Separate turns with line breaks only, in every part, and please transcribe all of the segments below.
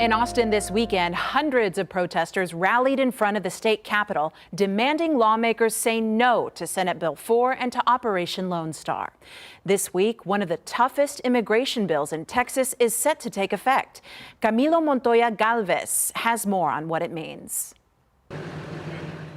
In Austin this weekend, hundreds of protesters rallied in front of the state capitol, demanding lawmakers say no to Senate Bill 4 and to Operation Lone Star. This week, one of the toughest immigration bills in Texas is set to take effect. Camilo Montoya Galvez has more on what it means.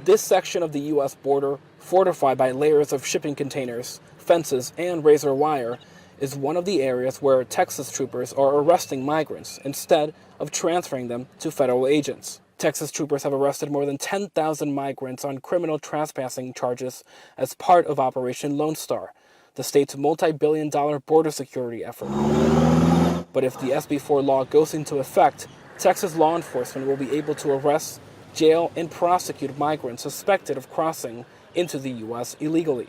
This section of the U.S. border, fortified by layers of shipping containers, fences, and razor wire, is one of the areas where Texas troopers are arresting migrants instead of transferring them to federal agents. Texas troopers have arrested more than 10,000 migrants on criminal trespassing charges as part of Operation Lone Star, the state's multi-billion-dollar border security effort. But if the SB 4 law goes into effect, Texas law enforcement will be able to arrest, jail, and prosecute migrants suspected of crossing into the U.S. illegally.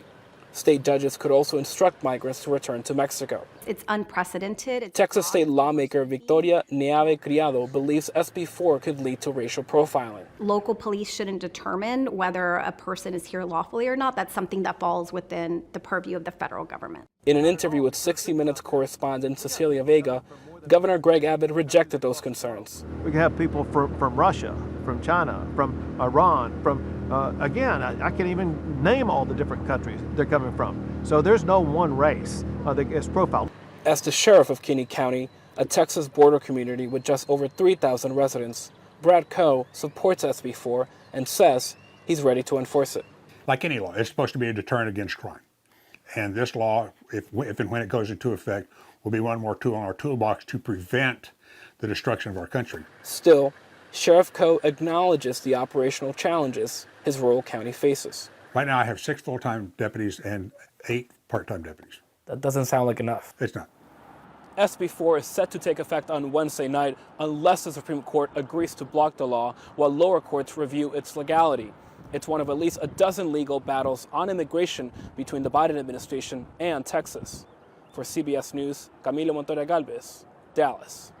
State judges could also instruct migrants to return to Mexico.
It's unprecedented.
Texas state lawmaker Victoria Neave Criado believes SB 4 could lead to racial profiling.
Local police shouldn't determine whether a person is here lawfully or not. That's something that falls within the purview of the federal government.
In an interview with 60 Minutes correspondent Cecilia Vega, Governor Greg Abbott rejected those concerns.
We can have people from Russia, from China, from Iran, again, I can't even name all the different countries they're coming from. So there's no one race that gets profiled.
As the sheriff of Kinney County, a Texas border community with just over 3,000 residents, Brad Coe supports SB 4 and says he's ready to enforce it.
Like any law, it's supposed to be a deterrent against crime. And this law, if and when it goes into effect, will be one more tool in our toolbox to prevent the destruction of our country.
Still, Sheriff Coe acknowledges the operational challenges his rural county faces.
Right now I have 6 full-time deputies and 8 part-time deputies.
That doesn't sound like enough.
It's not.
SB 4 is set to take effect on Wednesday night unless the Supreme Court agrees to block the law while lower courts review its legality. It's one of at least a dozen legal battles on immigration between the Biden administration and Texas. For CBS News, Camilo Montoya Galvez, Dallas.